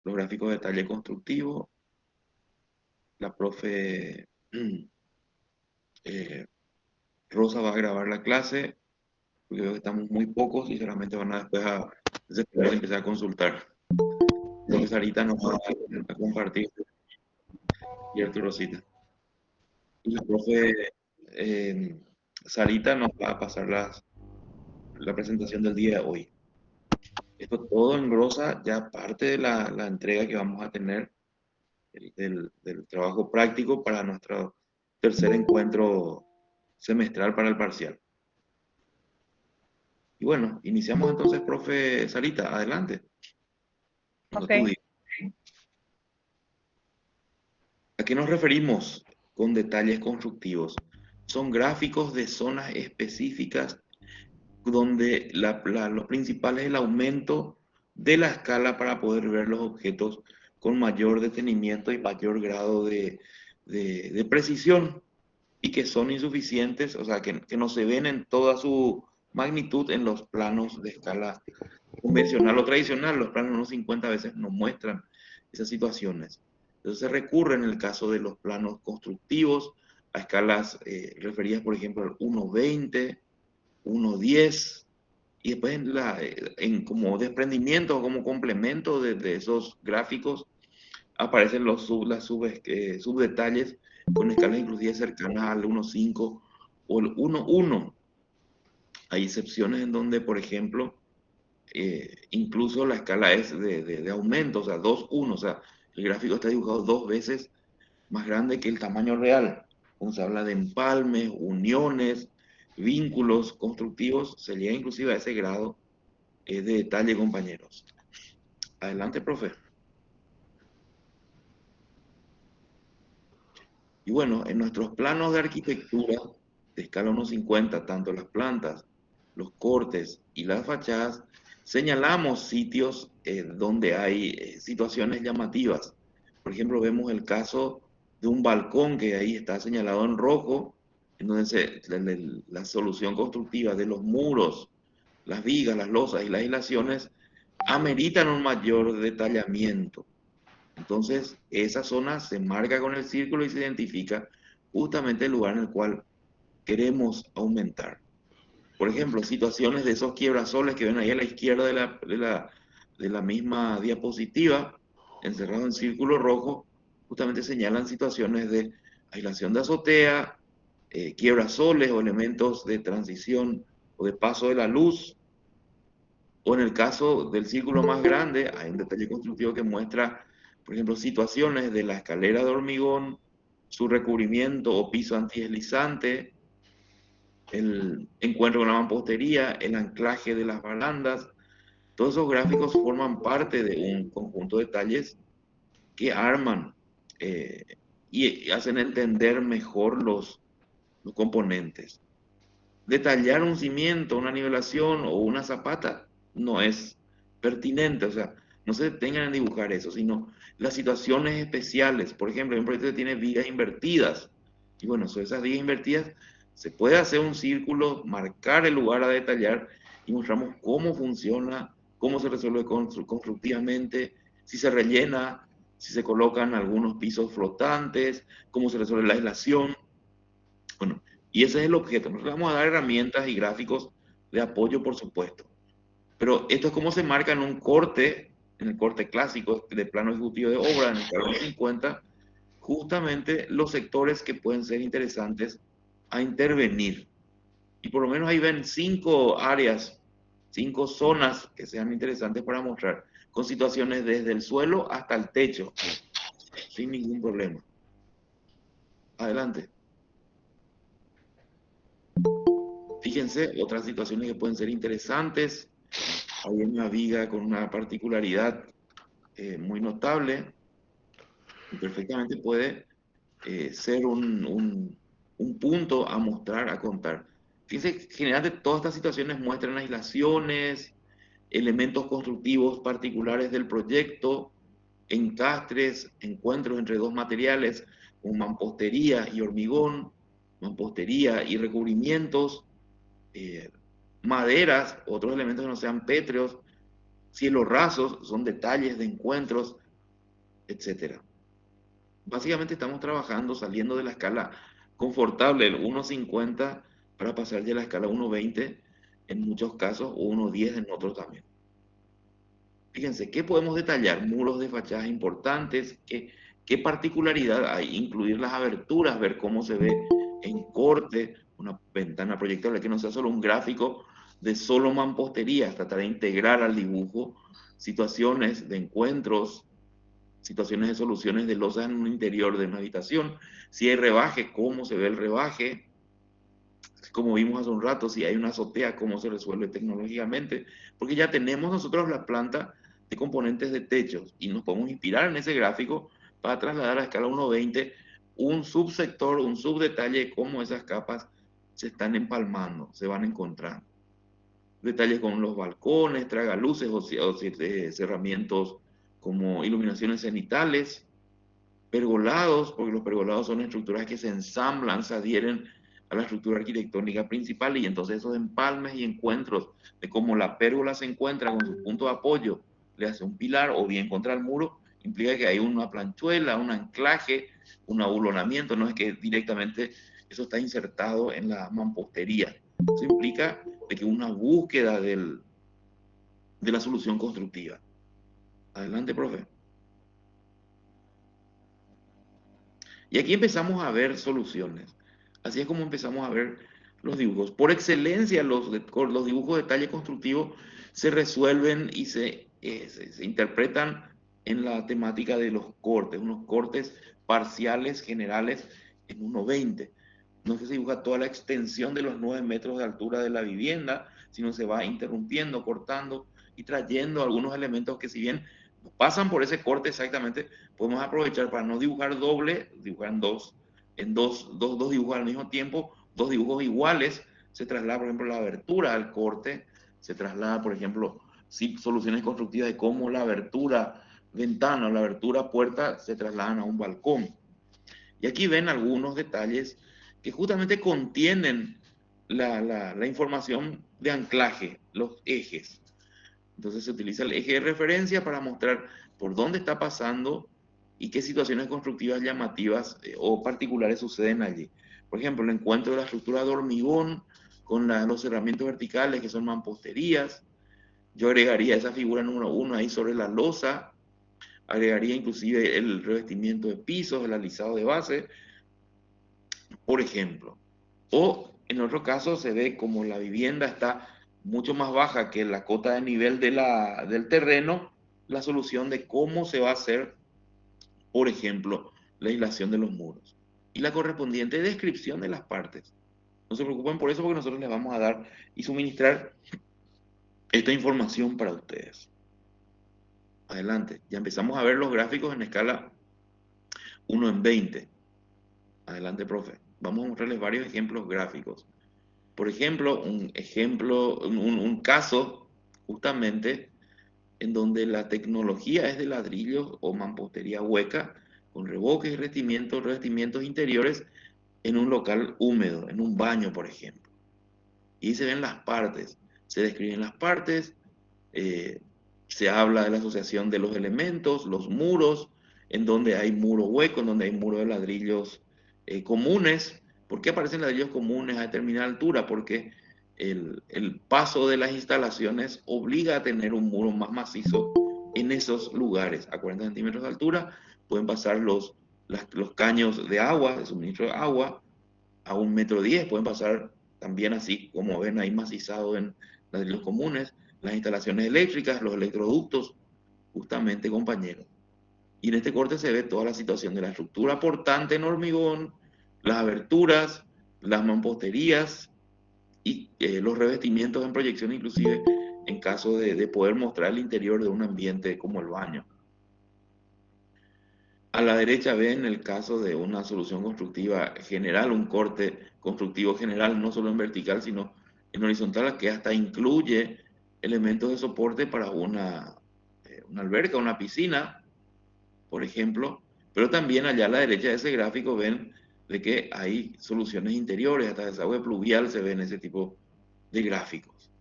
los gráficos de detalle constructivo. La profe eh, Rosa va a grabar la clase, porque veo que estamos muy pocos y solamente van a después a después empezar a consultar. Lo que Sarita nos va a compartir, y Arturo Rosita. Y la profe eh, Sarita nos va a pasar la presentación del día de hoy. Esto todo engrosa ya parte de la entrega que vamos a tener del trabajo práctico para nuestro tercer encuentro semestral para el parcial. Y bueno, iniciamos entonces, profe Sarita, adelante, cuando Ok, tú digas. ¿A qué nos referimos con detalles constructivos? Son gráficos de zonas específicas donde lo principal es el aumento de la escala para poder ver los objetos con mayor detenimiento y mayor grado de precisión y que son insuficientes, o sea, que no se ven en toda su magnitud en los planos de escala convencional o tradicional. Los planos 1.50 a veces nos muestran esas situaciones. Entonces se recurre en el caso de los planos constructivos a escalas referidas, por ejemplo, al 1.20, 1.10, y después en como desprendimiento o como complemento de esos gráficos aparecen subdetalles con escalas inclusive cercanas al 1.5 o el 1.1. Hay excepciones en donde, por ejemplo, incluso la escala es de aumento, o sea, 2.1, o sea, el gráfico está dibujado dos veces más grande que el tamaño real. Cuando se habla de empalmes, uniones, vínculos constructivos, se llega inclusive a ese grado de detalle, compañeros. Adelante, profe. Y bueno, en nuestros planos de arquitectura de escala 1.50, tanto las plantas, los cortes y las fachadas, señalamos sitios donde hay situaciones llamativas. Por ejemplo, vemos el caso de un balcón que ahí está señalado en rojo, en donde la solución constructiva de los muros, las vigas, las losas y las aislaciones ameritan un mayor detallamiento. Entonces, esa zona se marca con el círculo y se identifica justamente el lugar en el cual queremos aumentar. Por ejemplo, situaciones de esos quiebrasoles que ven ahí a la izquierda de la misma diapositiva, encerrado en círculo rojo, justamente señalan situaciones de aislación de azotea, quiebrasoles o elementos de transición o de paso de la luz. O en el caso del círculo más grande, hay un detalle constructivo que muestra, por ejemplo, situaciones de la escalera de hormigón, su recubrimiento o piso antideslizante, el encuentro con la mampostería, el anclaje de las barandas. Todos esos gráficos forman parte de un conjunto de detalles que arman eh, y hacen entender mejor los componentes. Detallar un cimiento, una nivelación o una zapata no es pertinente, o sea, no se detengan en dibujar eso, sino las situaciones especiales. Por ejemplo, un proyecto que tiene vigas invertidas, y bueno, sobre esas vigas invertidas se puede hacer un círculo, marcar el lugar a detallar y mostramos cómo funciona, cómo se resuelve constructivamente, si se rellena, si se colocan algunos pisos flotantes, cómo se resuelve la aislación. Bueno, y ese es el objeto. Nosotros vamos a dar herramientas y gráficos de apoyo, por supuesto. Pero esto es como se marca en un corte, en el corte clásico de plano ejecutivo de obra, en el cargo 50, justamente los sectores que pueden ser interesantes a intervenir. Y por lo menos ahí ven 5 áreas, 5 zonas que sean interesantes para mostrar, con situaciones desde el suelo hasta el techo, sin ningún problema. Adelante. Fíjense, otras situaciones que pueden ser interesantes. Hay una viga con una particularidad muy notable y perfectamente puede ser un punto a mostrar, a contar. Fíjense, generalmente todas estas situaciones muestran aislaciones, elementos constructivos particulares del proyecto, encastres, encuentros entre dos materiales, como mampostería y hormigón, mampostería y recubrimientos, eh, maderas, otros elementos que no sean pétreos, cielos rasos, son detalles de encuentros etcétera. Básicamente estamos trabajando saliendo de la escala confortable, el 1.50, para pasar ya a la escala 1.20 en muchos casos, o 1.10 en otros también. Fíjense, ¿qué podemos detallar? Muros de fachadas importantes, ¿qué particularidad hay? Incluir las aberturas, ver cómo se ve en corte, una ventana proyectable, que no sea solo un gráfico de solo mampostería, tratar de integrar al dibujo situaciones de encuentros, situaciones de soluciones de losas en un interior de una habitación. Si hay rebaje, cómo se ve el rebaje, como vimos hace un rato, si hay una azotea, cómo se resuelve tecnológicamente, porque ya tenemos nosotros la planta de componentes de techos y nos podemos inspirar en ese gráfico para trasladar a escala 1.20 un subsector, un subdetalle de cómo esas capas se están empalmando, se van encontrando. Detalles con los balcones, tragaluces o cerramientos como iluminaciones cenitales, pergolados, porque los pergolados son estructuras que se ensamblan, se adhieren a la estructura arquitectónica principal, y entonces esos empalmes y encuentros de cómo la pérgola se encuentra con su punto de apoyo, le hace un pilar o bien contra el muro, implica que hay una planchuela, un anclaje, un abulonamiento, no es que directamente eso está insertado en la mampostería. Eso implica de que una búsqueda de la solución constructiva. Adelante, profe. Y aquí empezamos a ver soluciones. Así es como empezamos a ver los dibujos. Por excelencia, los dibujos de detalle constructivo se resuelven y se interpretan en la temática de los cortes, unos cortes parciales generales en 1.20. No es que se dibuja toda la extensión de los 9 metros de altura de la vivienda, sino se va interrumpiendo, cortando y trayendo algunos elementos que, si bien pasan por ese corte exactamente, podemos aprovechar para no dibujar doble, dibujar dos dibujos al mismo tiempo, dos dibujos iguales. Se traslada, por ejemplo, la abertura al corte, se traslada, por ejemplo, soluciones constructivas de cómo la abertura ventana o la abertura puerta se trasladan a un balcón. Y aquí ven algunos detalles que justamente contienen la información de anclaje, los ejes. Entonces se utiliza el eje de referencia para mostrar por dónde está pasando y qué situaciones constructivas llamativas o particulares suceden allí. Por ejemplo, el encuentro de la estructura de hormigón con los cerramientos verticales, que son mamposterías. Yo agregaría esa figura número 1 ahí sobre la losa, agregaría inclusive el revestimiento de pisos, el alisado de base, por ejemplo. O en otro caso se ve como la vivienda está mucho más baja que la cota de nivel del terreno, la solución de cómo se va a hacer, por ejemplo, la aislación de los muros. Y la correspondiente descripción de las partes. No se preocupen por eso, porque nosotros les vamos a dar y suministrar esta información para ustedes. Adelante, ya empezamos a ver los gráficos en escala 1:20. Adelante, profe. Vamos a mostrarles varios ejemplos gráficos. Por ejemplo, un caso justamente en donde la tecnología es de ladrillos o mampostería hueca, con revoques y revestimientos interiores en un local húmedo, en un baño, por ejemplo. Y se ven las partes, se describen las partes, eh, se habla de la asociación de los elementos, los muros, en donde hay muro hueco, en donde hay muro de ladrillos comunes. ¿Por qué aparecen ladrillos comunes a determinada altura? Porque el paso de las instalaciones obliga a tener un muro más macizo en esos lugares. A 40 centímetros de altura pueden pasar los caños de agua, de suministro de agua, a 1,10 m, pueden pasar también así, como ven ahí macizado en ladrillos comunes, las instalaciones eléctricas, los electroductos, justamente, compañeros. Y en este corte se ve toda la situación de la estructura portante en hormigón, las aberturas, las mamposterías y los revestimientos en proyección, inclusive en caso de poder mostrar el interior de un ambiente como el baño. A la derecha ven el caso de una solución constructiva general, un corte constructivo general, no solo en vertical, sino en horizontal, que hasta incluye elementos de soporte para una alberca, una piscina, por ejemplo. Pero también allá a la derecha de ese gráfico ven de que hay soluciones interiores, hasta desagüe pluvial se ven ese tipo de gráficos.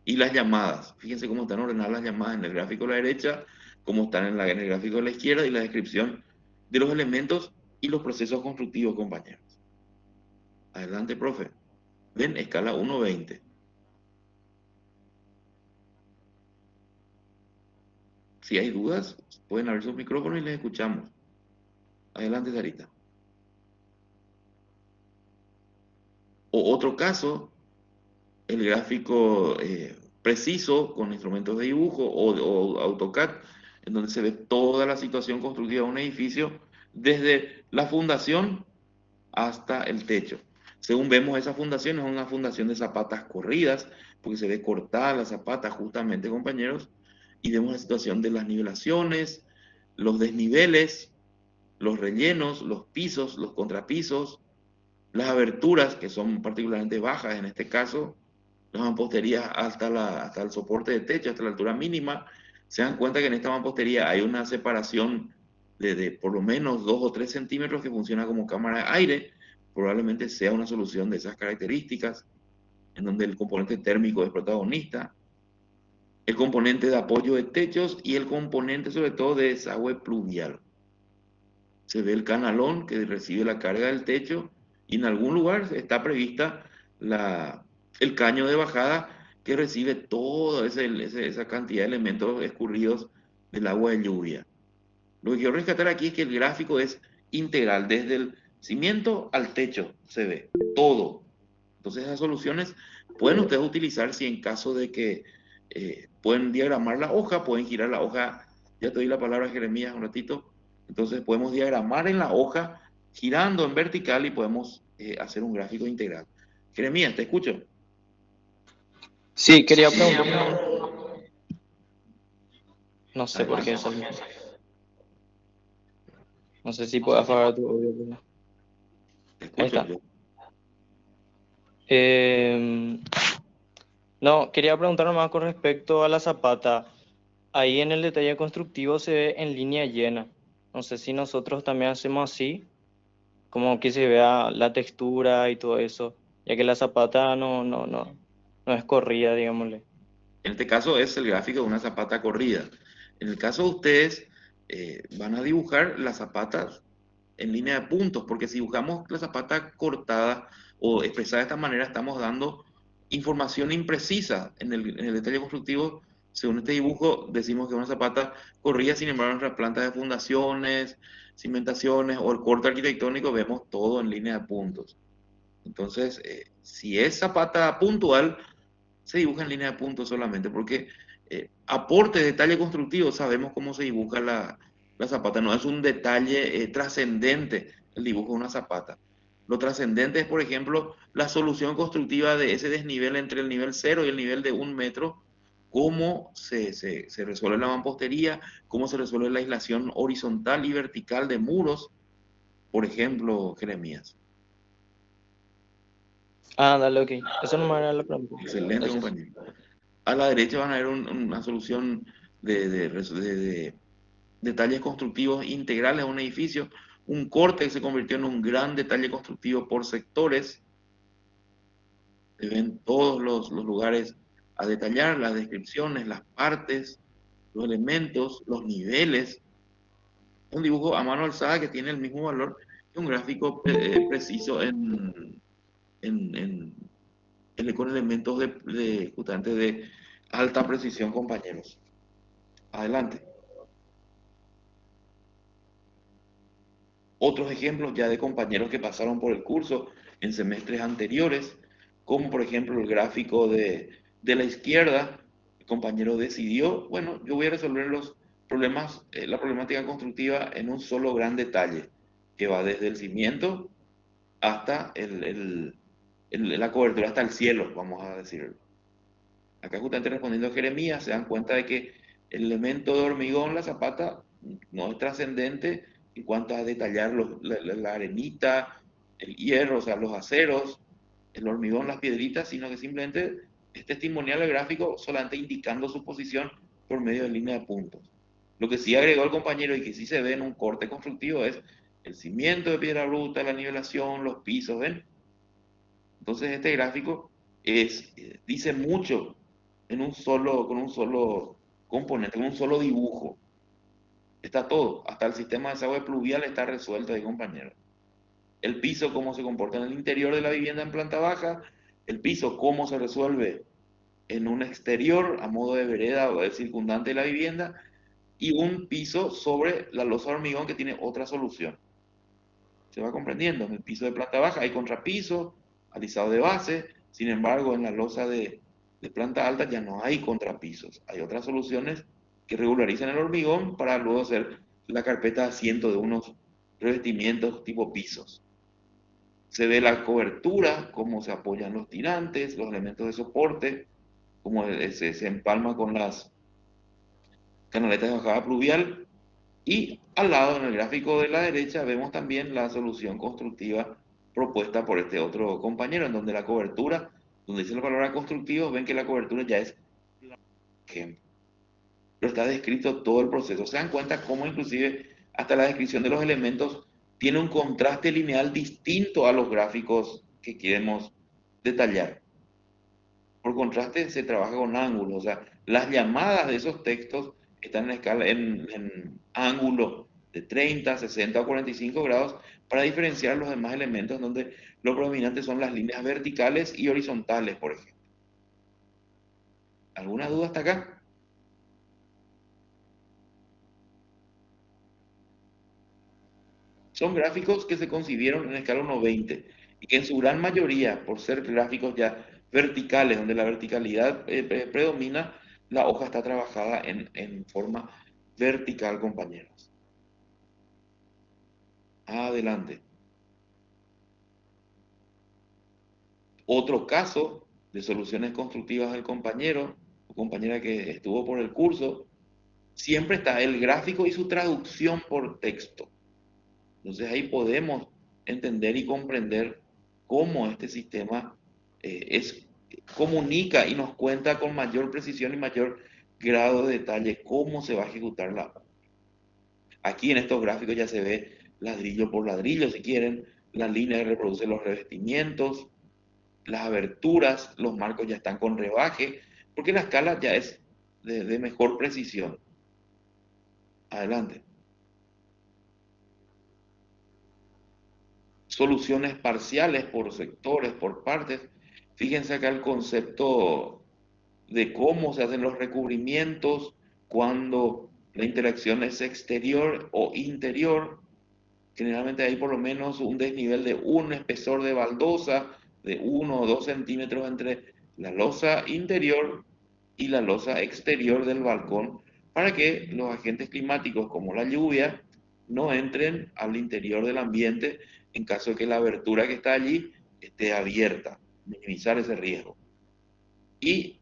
Y las llamadas, fíjense cómo están ordenadas las llamadas en el gráfico a la derecha, como están en el gráfico de la izquierda, y la descripción de los elementos y los procesos constructivos, compañeros. Adelante, profe. Ven, escala 1:20. Si hay dudas, pueden abrir sus micrófonos y les escuchamos. Adelante, Sarita. O otro caso, el gráfico preciso con instrumentos de dibujo o AutoCAD, en donde se ve toda la situación constructiva de un edificio desde la fundación hasta el techo. Según vemos, esa fundación es una fundación de zapatas corridas, porque se ve cortada la zapata justamente, compañeros, y vemos la situación de las nivelaciones, los desniveles, los rellenos, los pisos, los contrapisos, las aberturas, que son particularmente bajas en este caso, las mamposterías hasta el soporte de techo, hasta la altura mínima. Se dan cuenta que en esta mampostería hay una separación de por lo menos 2 o 3 centímetros que funciona como cámara de aire. Probablemente sea una solución de esas características, en donde el componente térmico es protagonista, el componente de apoyo de techos y el componente sobre todo de desagüe pluvial. Se ve el canalón que recibe la carga del techo y en algún lugar está prevista el caño de bajada que recibe toda esa cantidad de elementos escurridos del agua de lluvia. Lo que quiero rescatar aquí es que el gráfico es integral, desde el cimiento al techo se ve todo. Entonces esas soluciones pueden ustedes utilizar si en caso de que pueden diagramar la hoja, pueden girar la hoja. Ya te doy la palabra, Jeremías, un ratito. Entonces podemos diagramar en la hoja, girando en vertical, y podemos hacer un gráfico integral. Jeremías, te escucho. Sí, quería preguntar, no sé por qué Adelante. es el mismo. No sé si puedo apagar tu audio. Te Ahí escucho está. yo. Eh, no, quería preguntar más con respecto a la zapata. Ahí en el detalle constructivo se ve en línea llena. No sé si nosotros también hacemos así, como que se vea la textura y todo eso, ya que la zapata no es corrida, digámosle. En este caso es el gráfico de una zapata corrida. En el caso de ustedes, van a dibujar las zapatas en línea de puntos, porque si dibujamos la zapata cortada o expresada de esta manera, estamos dando información imprecisa en el detalle constructivo. Según este dibujo, decimos que una zapata corrida, sin embargo, en nuestras plantas de fundaciones, cimentaciones o el corte arquitectónico, vemos todo en línea de puntos. Entonces, si es zapata puntual, se dibuja en línea de puntos solamente, porque aporte, detalle constructivo, sabemos cómo se dibuja la zapata, no es un detalle trascendente el dibujo de una zapata. Lo trascendente es, por ejemplo, la solución constructiva de ese desnivel entre el nivel 0 y el nivel de 1 metro, cómo se resuelve la mampostería, cómo se resuelve la aislación horizontal y vertical de muros, por ejemplo, Jeremías. Ah, dale, ok. Eso no me era la pregunta. Excelente, Gracias. compañero. A la derecha van a ver una solución de detalles constructivos integrales a un edificio, un corte que se convirtió en un gran detalle constructivo por sectores. Se ven todos los lugares a detallar, las descripciones, las partes, los elementos, los niveles. Un dibujo a mano alzada que tiene el mismo valor que un gráfico preciso en, en- con elementos justamente de alta precisión, compañeros. Adelante. Otros ejemplos ya de compañeros que pasaron por el curso en semestres anteriores, como por ejemplo el gráfico de la izquierda. El compañero decidió, bueno, yo voy a resolver los problemas, la problemática constructiva en un solo gran detalle, que va desde el cimiento hasta la cobertura, hasta el cielo, vamos a decirlo. Acá justamente respondiendo a Jeremías, se dan cuenta de que el elemento de hormigón, la zapata, no es trascendente en cuanto a detallar la arenita, el hierro, o sea, los aceros, el hormigón, las piedritas, sino que simplemente es testimonial el gráfico, solamente indicando su posición por medio de línea de puntos. Lo que sí agregó el compañero y que sí se ve en un corte constructivo es el cimiento de piedra bruta, la nivelación, los pisos, ¿ven? Entonces este gráfico dice mucho con un solo componente, con un solo dibujo. Está todo, hasta el sistema de desagüe pluvial está resuelto ahí, compañero. El piso, cómo se comporta en el interior de la vivienda en planta baja, el piso, cómo se resuelve en un exterior a modo de vereda o de circundante de la vivienda, y un piso sobre la losa de hormigón que tiene otra solución. Se va comprendiendo, en el piso de planta baja hay contrapiso, alisado de base, sin embargo en la losa de planta alta ya no hay contrapisos, hay otras soluciones que regularizan el hormigón para luego hacer la carpeta de asiento de unos revestimientos tipo pisos. Se ve la cobertura, cómo se apoyan los tirantes, los elementos de soporte, cómo se empalma con las canaletas de bajada pluvial. Y al lado, en el gráfico de la derecha, vemos también la solución constructiva propuesta por este otro compañero, en donde la cobertura, donde dice la palabra constructivo, ven que la cobertura ya es ejemplo. Pero está descrito todo el proceso. Se dan cuenta cómo inclusive hasta la descripción de los elementos tiene un contraste lineal distinto a los gráficos que queremos detallar. Por contraste, se trabaja con ángulos, o sea, las llamadas de esos textos están en escala, en ángulo de 30, 60 o 45 grados para diferenciar los demás elementos donde lo predominante son las líneas verticales y horizontales, por ejemplo. ¿Alguna duda hasta acá? Son gráficos que se concibieron en escala 1:20 y que en su gran mayoría, por ser gráficos ya verticales, donde la verticalidad predomina, la hoja está trabajada en forma vertical, compañeros. Adelante. Otro caso de soluciones constructivas del compañero o compañera que estuvo por el curso, siempre está el gráfico y su traducción por texto. Entonces ahí podemos entender y comprender cómo este sistema comunica y nos cuenta con mayor precisión y mayor grado de detalle cómo se va a ejecutar la obra. Aquí en estos gráficos ya se ve ladrillo por ladrillo, si quieren, la línea que reproduce los revestimientos, las aberturas, los marcos ya están con rebaje, porque la escala ya es de mejor precisión. Adelante. Soluciones parciales por sectores, por partes. Fíjense acá el concepto de cómo se hacen los recubrimientos cuando la interacción es exterior o interior. Generalmente hay por lo menos un desnivel de un espesor de baldosa de 1 o 2 centímetros entre la losa interior y la losa exterior del balcón para que los agentes climáticos como la lluvia no entren al interior del ambiente en caso de que la abertura que está allí esté abierta, minimizar ese riesgo. Y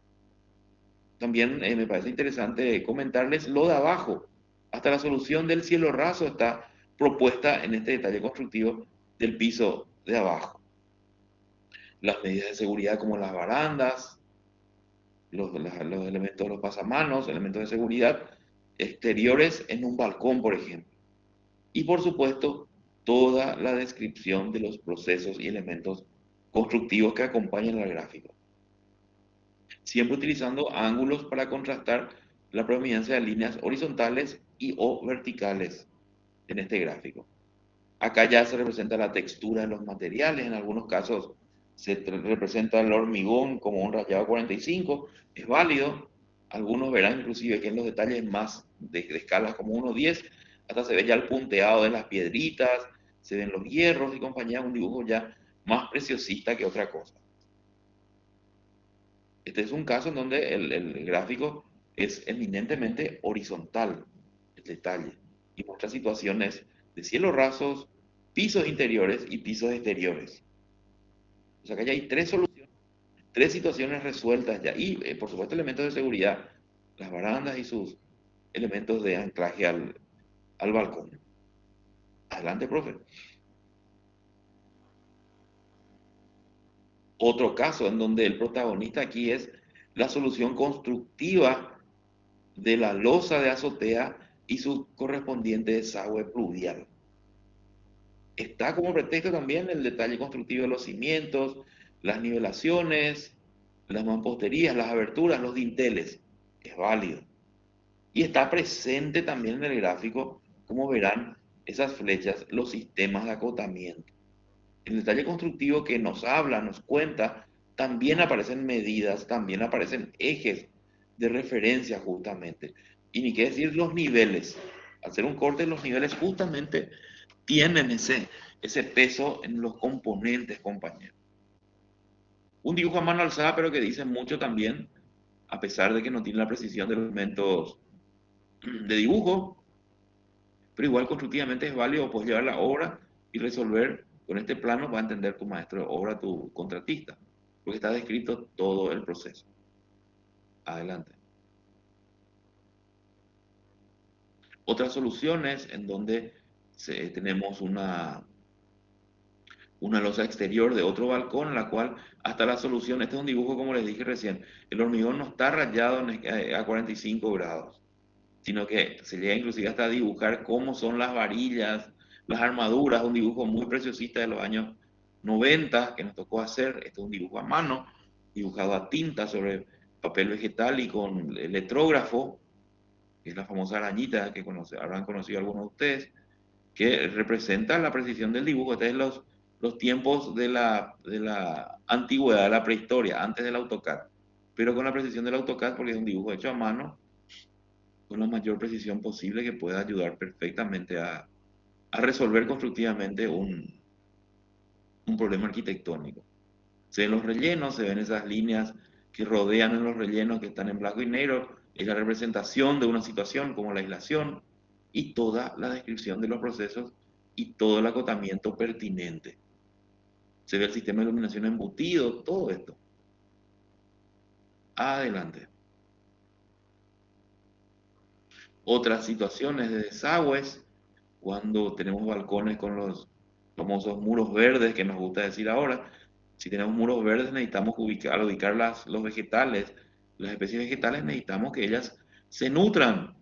también me parece interesante comentarles lo de abajo. Hasta la solución del cielo raso está propuesta en este detalle constructivo del piso de abajo. Las medidas de seguridad como las barandas, los elementos de los pasamanos, elementos de seguridad exteriores en un balcón, por ejemplo. Y por supuesto, toda la descripción de los procesos y elementos constructivos que acompañan al gráfico. Siempre utilizando ángulos para contrastar la predominancia de líneas horizontales y o verticales en este gráfico. Acá ya se representa la textura de los materiales, en algunos casos se representa el hormigón como un rayado 45, es válido. Algunos verán inclusive que en los detalles más de escalas como 1:10, hasta se ve ya el punteado de las piedritas, se ven los hierros y compañía, un dibujo ya más preciosista que otra cosa. Este es un caso en donde el gráfico es eminentemente horizontal, el detalle, y muestra situaciones de cielos rasos, pisos interiores y pisos exteriores. O sea que ya hay tres soluciones, tres situaciones resueltas ya. Y por supuesto elementos de seguridad, las barandas y sus elementos de anclaje al balcón. Adelante, profe. Otro caso en donde el protagonista aquí es la solución constructiva de la losa de azotea y su correspondiente desagüe pluvial. Está como pretexto también el detalle constructivo de los cimientos, las nivelaciones, las mamposterías, las aberturas, los dinteles. Es válido. Y está presente también en el gráfico, como verán, esas flechas, los sistemas de acotamiento. En el detalle constructivo que nos habla, nos cuenta, también aparecen medidas, también aparecen ejes de referencia justamente. Y ni qué decir los niveles. Al hacer un corte, los niveles justamente tienen ese peso en los componentes, compañeros. Un dibujo a mano alzada, pero que dice mucho también, a pesar de que no tiene la precisión de los elementos de dibujo, pero igual constructivamente es válido, puedes llevar la obra y resolver con este plano, va a entender tu maestro de obra, tu contratista, porque está descrito todo el proceso. Adelante. Otras soluciones en donde tenemos una losa exterior de otro balcón, en la cual hasta la solución, este es un dibujo como les dije recién, el hormigón no está rayado a 45 grados, sino que se llega inclusive hasta a dibujar cómo son las varillas, las armaduras, un dibujo muy preciosista de los años 90 que nos tocó hacer. Este es un dibujo a mano, dibujado a tinta sobre papel vegetal y con electrógrafo, que es la famosa arañita que habrán conocido algunos de ustedes, que representa la precisión del dibujo. Este es los tiempos de la antigüedad, de la prehistoria, antes del AutoCAD, pero con la precisión del AutoCAD porque es un dibujo hecho a mano con la mayor precisión posible que pueda ayudar perfectamente a resolver constructivamente un problema arquitectónico. Se ven los rellenos, se ven esas líneas que rodean en los rellenos que están en blanco y negro, es la representación de una situación como la aislación y toda la descripción de los procesos y todo el acotamiento pertinente. Se ve el sistema de iluminación embutido, todo esto. Adelante. Otras situaciones de desagües, cuando tenemos balcones con los famosos muros verdes que nos gusta decir ahora. Si tenemos muros verdes necesitamos al ubicar los vegetales, las especies vegetales, necesitamos que ellas se nutran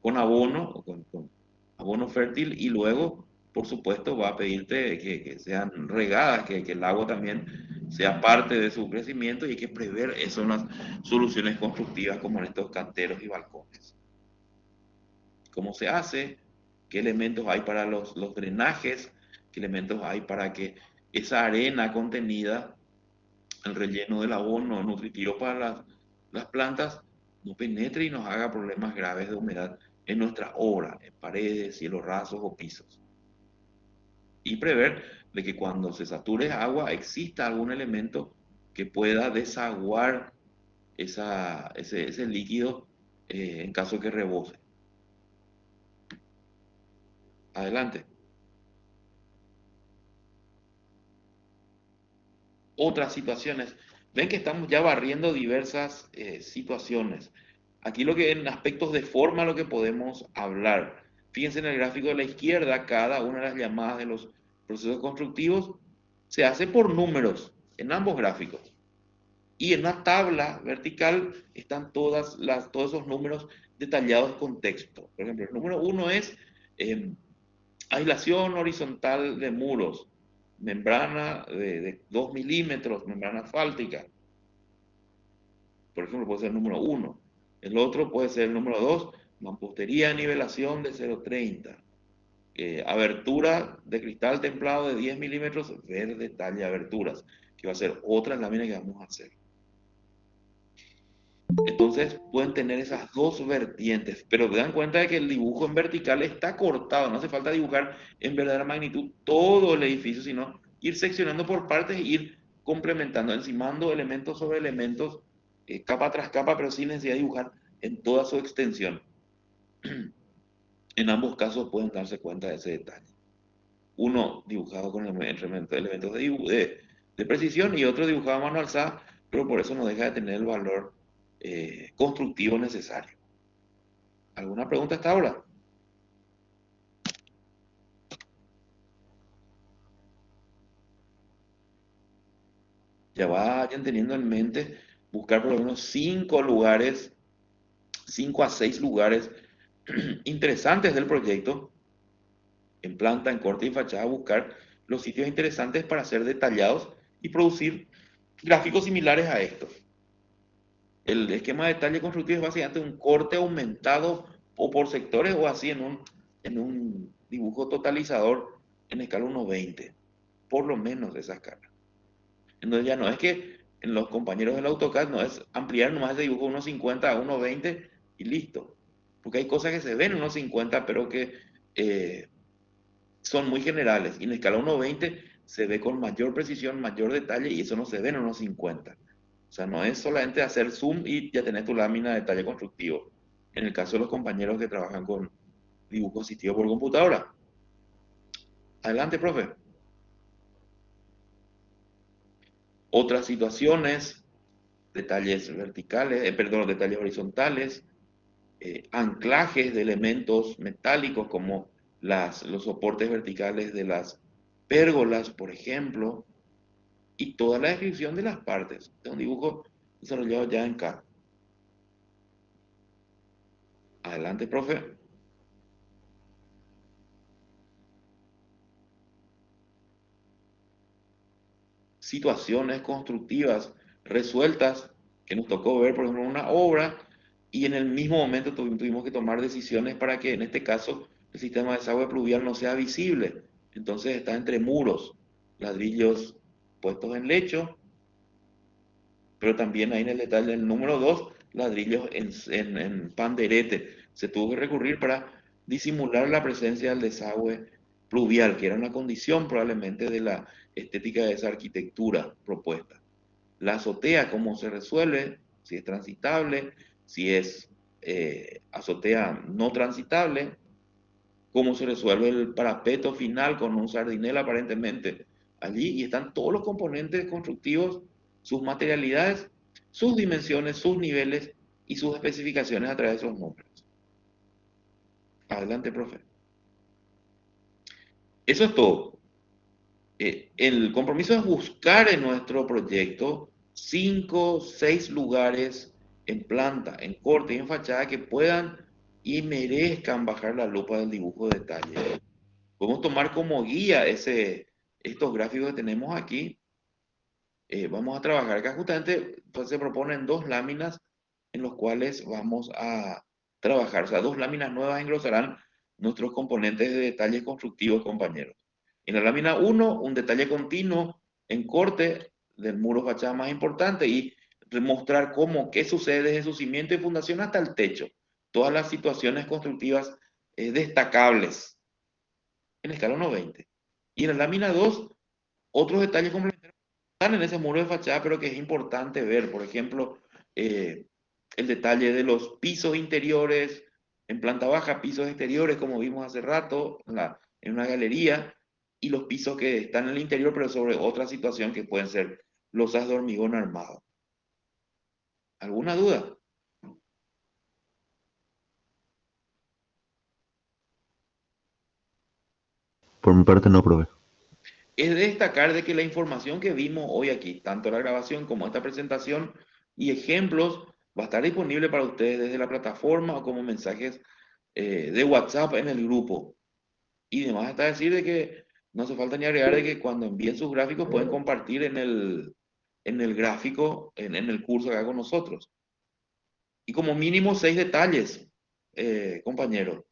con abono, con abono fértil, y luego, por supuesto, va a pedirte que sean regadas, que el agua también sea parte de su crecimiento, y hay que prever eso en las soluciones constructivas como en estos canteros y balcones. ¿Cómo se hace? ¿Qué elementos hay para los drenajes? ¿Qué elementos hay para que esa arena contenida, el relleno del abono nutritivo para las plantas, no penetre y nos haga problemas graves de humedad en nuestra obra, en paredes, cielos rasos o pisos? Y prever de que cuando se sature agua exista algún elemento que pueda desaguar ese líquido en caso de que rebose. Adelante. Otras situaciones. Ven que estamos ya barriendo diversas situaciones. Aquí lo que en aspectos de forma lo que podemos hablar. Fíjense en el gráfico de la izquierda, cada una de las llamadas de los procesos constructivos se hace por números en ambos gráficos. Y en una tabla vertical están todos esos números detallados con texto. Por ejemplo, el número 1 es aislación horizontal de muros, membrana de 2 milímetros, membrana asfáltica. Por ejemplo, puede ser el número 1. El otro puede ser el número 2, mampostería, nivelación de 0,30. Abertura de cristal templado de 10 milímetros, ver detalle de aberturas, que va a ser otra lámina que vamos a hacer. Entonces pueden tener esas dos vertientes, pero se dan cuenta de que el dibujo en vertical está cortado, no hace falta dibujar en verdadera magnitud todo el edificio, sino ir seccionando por partes e ir complementando, encimando elementos sobre elementos, capa tras capa, pero sin necesidad de dibujar en toda su extensión. En ambos casos pueden darse cuenta de ese detalle. Uno dibujado con elementos de precisión y otro dibujado a mano alzada, pero por eso no deja de tener el valor constructivo necesario. ¿Alguna pregunta hasta ahora? Ya vayan teniendo en mente buscar por lo menos 5 lugares, 5 a 6 lugares interesantes del proyecto, en planta, en corte y fachada, buscar los sitios interesantes para ser detallados y producir gráficos similares a estos. El esquema de detalle constructivo es básicamente un corte aumentado o por sectores o así en un dibujo totalizador en escala 1:20, por lo menos esa escala. Entonces ya no es que en los compañeros del AutoCAD no es ampliar nomás ese dibujo 1:50 a 1:20 y listo. Porque hay cosas que se ven en 1:50 pero que eh, son muy generales. Y en escala 1:20 se ve con mayor precisión, mayor detalle y eso no se ve en 1:50. O sea, no es solamente hacer zoom y ya tenés tu lámina de detalle constructivo. En el caso de los compañeros que trabajan con dibujo asistido por computadora. Adelante, profe. Otras situaciones, detalles verticales, perdón, detalles horizontales, anclajes de elementos metálicos como los soportes verticales de las pérgolas, por ejemplo, y toda la descripción de las partes de un dibujo desarrollado ya en CAD. Adelante, profe. Situaciones constructivas resueltas que nos tocó ver, por ejemplo, en una obra y en el mismo momento tuvimos que tomar decisiones para que en este caso el sistema de desagüe pluvial no sea visible. Entonces está entre muros, ladrillos puestos en lecho, pero también ahí en el detalle del número 2 ladrillos en panderete. Se tuvo que recurrir para disimular la presencia del desagüe pluvial, que era una condición probablemente de la estética de esa arquitectura propuesta. La azotea, cómo se resuelve, si es transitable, si es azotea no transitable, cómo se resuelve el parapeto final con un sardinel aparentemente allí, y están todos los componentes constructivos, sus materialidades, sus dimensiones, sus niveles y sus especificaciones a través de los números. Adelante, profe. Eso es todo. El compromiso es buscar en nuestro proyecto 5, 6 lugares en planta, en corte y en fachada que puedan y merezcan bajar la lupa del dibujo de detalle. Podemos tomar como guía estos gráficos que tenemos aquí. Vamos a trabajar acá justamente, pues, se proponen dos láminas en los cuales vamos a trabajar. O sea, dos láminas nuevas engrosarán nuestros componentes de detalles constructivos, compañeros. En la lámina 1, un detalle continuo en corte del muro fachada más importante y mostrar qué sucede desde su cimiento y fundación hasta el techo. Todas las situaciones constructivas destacables en escala 1:20. Y en la lámina 2, otros detalles complementarios están en ese muro de fachada, pero que es importante ver. Por ejemplo, eh, el detalle de los pisos interiores, en planta baja, pisos exteriores, como vimos hace rato en una galería, y los pisos que están en el interior, pero sobre otra situación que pueden ser losas de hormigón armado. ¿Alguna duda? Por mi parte no, profe. Es de destacar de que la información que vimos hoy aquí, tanto la grabación como esta presentación y ejemplos, va a estar disponible para ustedes desde la plataforma o como mensajes de WhatsApp en el grupo. Y además está decir de que no hace falta ni agregar de que cuando envíen sus gráficos pueden compartir en el gráfico, en el curso acá con nosotros. Y como mínimo 6 detalles, compañero.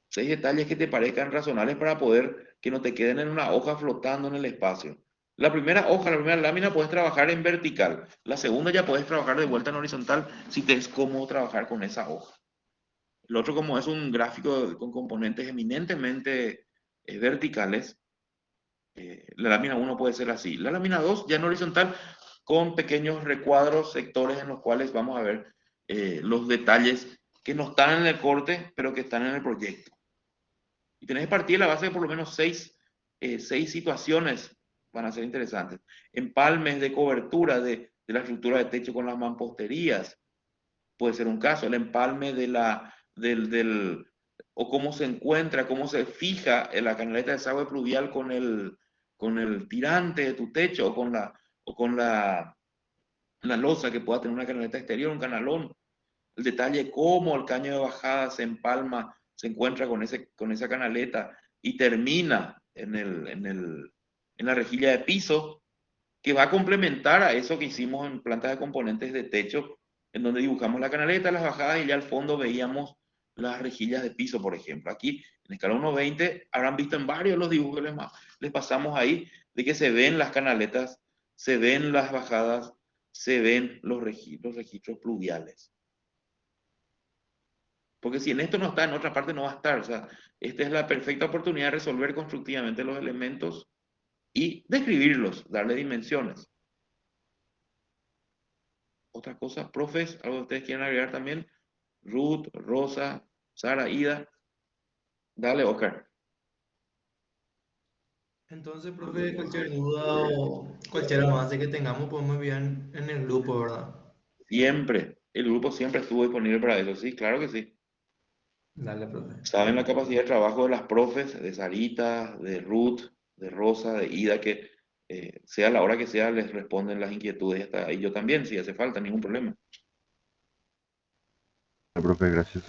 6 detalles que te parezcan razonables para poder que no te queden en una hoja flotando en el espacio. La primera hoja, la primera lámina, puedes trabajar en vertical. La segunda ya puedes trabajar de vuelta en horizontal si te es cómodo trabajar con esa hoja. El otro, como es un gráfico con componentes eminentemente verticales, la lámina 1 puede ser así. La lámina 2 ya en horizontal con pequeños recuadros, sectores en los cuales vamos a ver los detalles que no están en el corte, pero que están en el proyecto. Y tenés que partir de la base de por lo menos 6 situaciones van a ser interesantes. Empalmes de cobertura de la estructura de techo con las mamposterías, puede ser un caso. El empalme o cómo se encuentra, cómo se fija en la canaleta de desagüe pluvial con el tirante de tu techo o con la losa que pueda tener una canaleta exterior, un canalón. El detalle cómo el caño de bajada se empalma, se encuentra con esa canaleta y termina en la rejilla de piso, que va a complementar a eso que hicimos en plantas de componentes de techo en donde dibujamos la canaleta, las bajadas y ya al fondo veíamos las rejillas de piso, por ejemplo. Aquí, en escala 1:20, habrán visto en varios de los dibujos que les pasamos ahí, de que se ven las canaletas, se ven las bajadas, se ven los registros pluviales. Porque si en esto no está, en otra parte no va a estar. O sea, esta es la perfecta oportunidad de resolver constructivamente los elementos y describirlos, darle dimensiones. Otra cosa, profes, algo que ustedes quieren agregar también. Ruth, Rosa, Sara, Ida. Dale, Oscar. Entonces, profe, cualquier duda o cualquier avance que tengamos podemos enviar en el grupo, ¿verdad? Siempre, el grupo siempre estuvo disponible para eso, sí, claro que sí. Dale, profe. Saben la capacidad de trabajo de las profes, de Sarita, de Ruth, de Rosa, de Ida, que sea la hora que sea, les responden las inquietudes y hasta ahí yo también, si hace falta, ningún problema. Profe, gracias.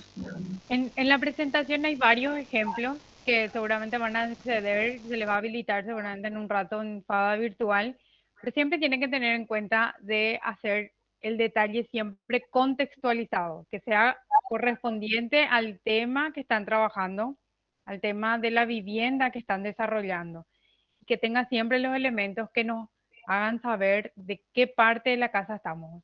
En la presentación hay varios ejemplos que seguramente van a acceder, se les va a habilitar seguramente en un rato en FADA virtual, pero siempre tienen que tener en cuenta de hacer el detalle siempre contextualizado, que sea correspondiente al tema que están trabajando, al tema de la vivienda que están desarrollando, que tenga siempre los elementos que nos hagan saber de qué parte de la casa estamos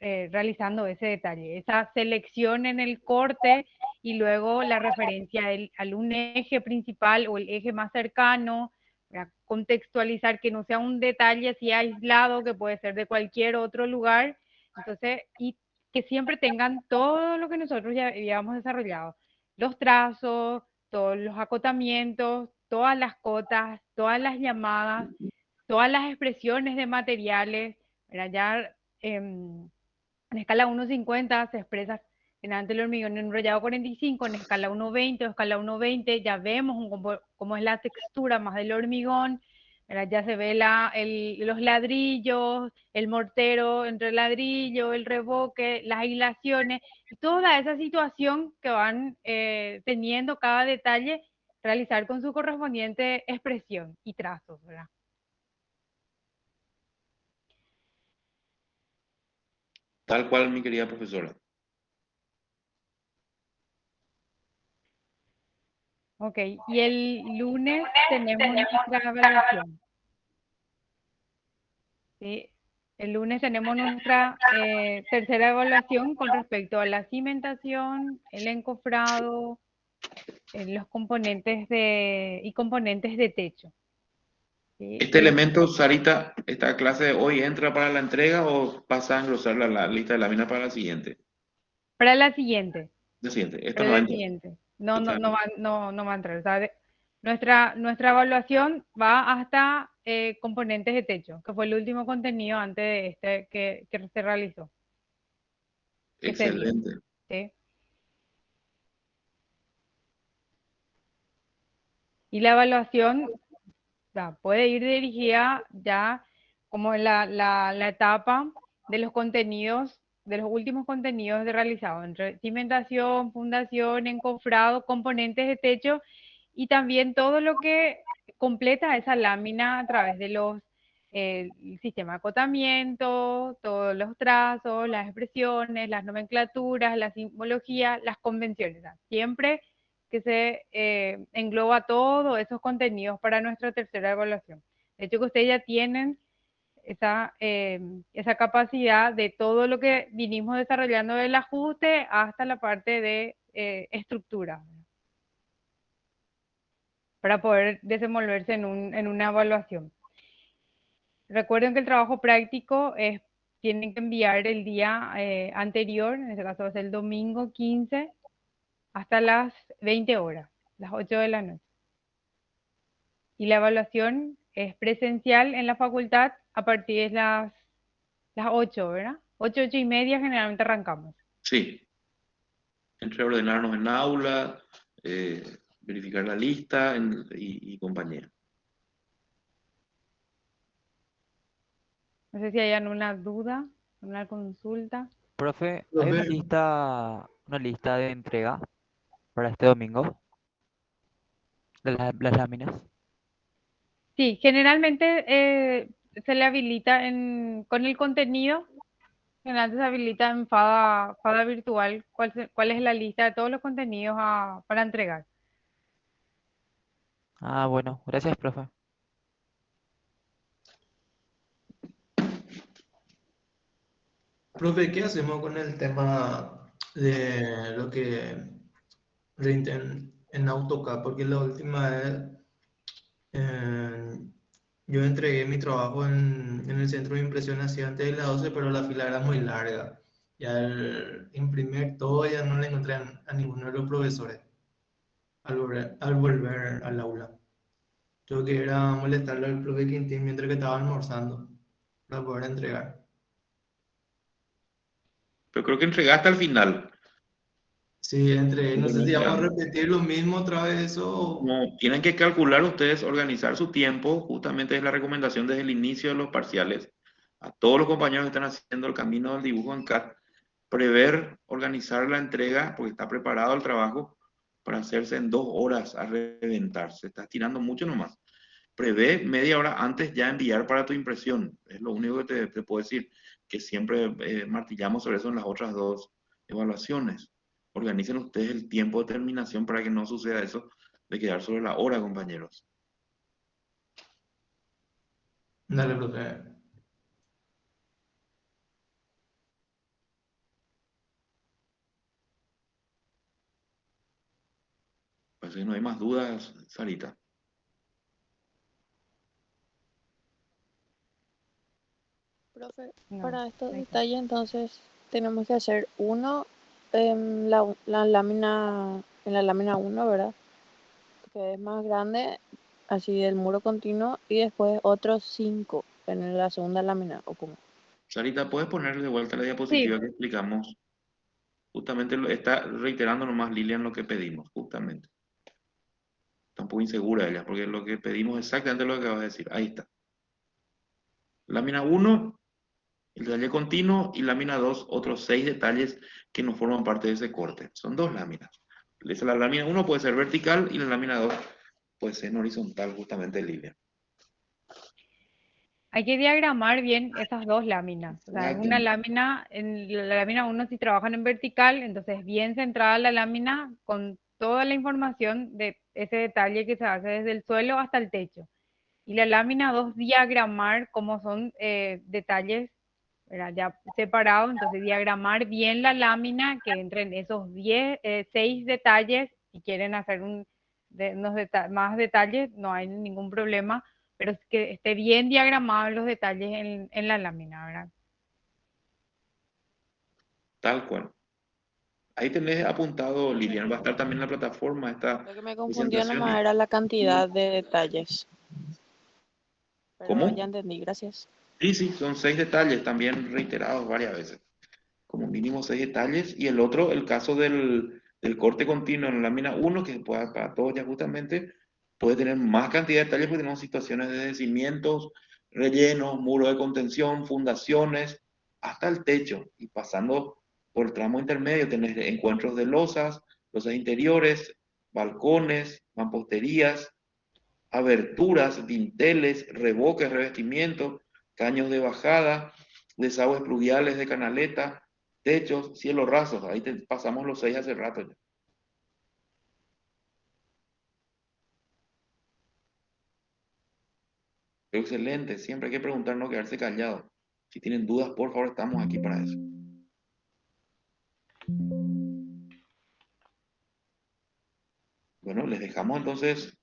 realizando ese detalle, esa selección en el corte y luego la referencia al un eje principal o el eje más cercano, contextualizar que no sea un detalle así aislado que puede ser de cualquier otro lugar, entonces, y que siempre tengan todo lo que nosotros ya habíamos desarrollado, los trazos, todos los acotamientos, todas las cotas, todas las llamadas, todas las expresiones de materiales, ya en escala 1:50 se expresa generalmente el hormigón enrollado 45, en escala 1:20 o escala 1:20 ya vemos cómo es la textura más del hormigón, ¿verdad? Ya se ve los ladrillos, el mortero entre el ladrillo, el revoque, las aislaciones, y toda esa situación que van teniendo cada detalle, realizar con su correspondiente expresión y trazos, ¿verdad? Tal cual, mi querida profesora. Ok, y el lunes tenemos nuestra evaluación. ¿Sí? El lunes tenemos nuestra tercera evaluación con respecto a la cimentación, el encofrado, los componentes y componentes de techo. ¿Sí? ¿Este elemento, Sarita, esta clase de hoy entra para la entrega o pasa a engrosar la lista de láminas para la siguiente? Para la siguiente. La siguiente, esto Para no la entra. siguiente. No, Está bien. no va a entrar. O sea, nuestra evaluación va hasta componentes de techo, que fue el último contenido antes de este que se realizó, que se dio. Excelente. ¿Sí? Y la evaluación puede ir dirigida ya como en la etapa de los contenidos, de los últimos contenidos realizados, entre cimentación, fundación, encofrado, componentes de techo y también todo lo que completa esa lámina a través de el sistema de acotamiento, todos los trazos, las expresiones, las nomenclaturas, la simbología, las convenciones. Siempre que se engloba todos esos contenidos para nuestra tercera evaluación. De hecho, que ustedes ya tienen esa capacidad de todo lo que vinimos desarrollando del ajuste hasta la parte de estructura, para poder desenvolverse en una evaluación. Recuerden que el trabajo práctico tienen que enviar el día anterior, en este caso va a ser el domingo 15, hasta las 20 horas, las 8 de la noche. Y la evaluación es presencial en la facultad a partir de las 8, ¿verdad? 8:30 generalmente arrancamos. Sí. Entre ordenarnos en aula, verificar la lista y compañía. No sé si hay alguna duda, alguna consulta. Profe, ¿hay una lista de entrega para este domingo de las láminas? Sí, generalmente se le habilita con el contenido Generalmente se habilita en Fada virtual. ¿Cuál es la lista de todos los contenidos para entregar? Ah, bueno, gracias, profe. Profe, ¿qué hacemos con el tema de lo que rinden en AutoCAD? Porque la última vez eh, yo entregué mi trabajo en el centro de impresión así antes de las 12, pero la fila era muy larga. Y al imprimir todo ya no le encontré a ninguno de los profesores al volver al aula. Yo que era molestarle al profe Quintín mientras que estaba almorzando para poder entregar. Pero creo que entregaste al final. Sí, entregué. No Yo sé no si vamos a entregando. repetir lo mismo otra vez o... No, tienen que calcular ustedes, organizar su tiempo, justamente es la recomendación desde el inicio de los parciales, a todos los compañeros que están haciendo el camino del dibujo en CAD, prever, organizar la entrega, porque está preparado el trabajo para hacerse en 2 horas a reventar, se está estirando mucho nomás. Prevé media hora antes ya enviar para tu impresión, es lo único que te puedo decir, que siempre martillamos sobre eso en las otras dos evaluaciones. Organicen ustedes el tiempo de terminación para que no suceda eso de quedar sobre la hora, compañeros. Dale, profe. Pues si no hay más dudas, Sarita. Profe, No, para estos no hay detalles entonces tenemos que hacer uno en la lámina, en la lámina uno, ¿verdad? Que es más grande, así del muro continuo, y después otros 5 en la segunda lámina, ¿o cómo? Sarita, ¿puedes ponerle de vuelta la diapositiva Sí, que explicamos? Justamente está reiterando nomás Lilian lo que pedimos, justamente. Está un poco insegura ella, porque lo que pedimos es exactamente lo que acabas de decir. Ahí está. Lámina uno, el detalle continuo, y lámina 2, otros 6 detalles que no forman parte de ese corte. Son 2 láminas. La lámina uno puede ser vertical y la lámina 2 puede ser en horizontal, justamente, Lilian. hay que diagramar bien esas dos láminas. O sea, Exacto. una lámina, en la lámina uno si trabajan en vertical, entonces bien centrada la lámina con toda la información de ese detalle que se hace desde el suelo hasta el techo. Y la lámina 2 diagramar cómo son detalles, ¿verdad? Ya separados, entonces diagramar bien la lámina, que entren esos 6 detalles, si quieren hacer más detalles, no hay ningún problema, pero es que esté bien diagramados los detalles en la lámina, ¿verdad? Tal cual. Ahí tenés apuntado, Lilian, va a estar también en la plataforma esta Lo que me confundió presentación. nomás era la cantidad de detalles, pero ya ¿Cómo? entendí, gracias. Sí, sí, son 6 detalles, también reiterados varias veces. Como mínimo 6 detalles. Y el otro, el caso del corte continuo en la lámina uno, que pueda, para todos ya justamente, puede tener más cantidad de detalles porque tenemos situaciones de cimientos, rellenos, muro de contención, fundaciones, hasta el techo. Y pasando por el tramo intermedio, tener encuentros de losas interiores, balcones, mamposterías, aberturas, dinteles, revoques, revestimientos, caños de bajada, desagües pluviales de canaleta, techos, cielos rasos. Ahí pasamos los 6 hace rato ya. Excelente, siempre hay que preguntar, no quedarse callado. Si tienen dudas, por favor, estamos aquí para eso. Bueno, les dejamos entonces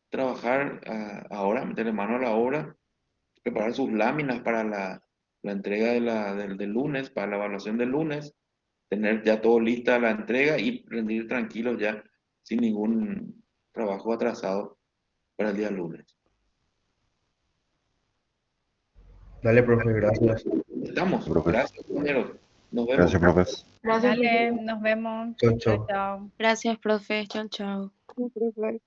trabajar ahora, meterle mano a la obra, preparar sus láminas para la entrega del lunes, para la evaluación del lunes, tener ya todo lista la entrega y rendir tranquilos ya sin ningún trabajo atrasado para el día lunes. Dale, profe, gracias. Estamos. Profe. Gracias, compañeros. Nos vemos. Gracias, profes. Gracias, Dale, profe. nos vemos. Chao, Chao, chao. chao. Gracias, profe. Chao, chao. Sí, profe.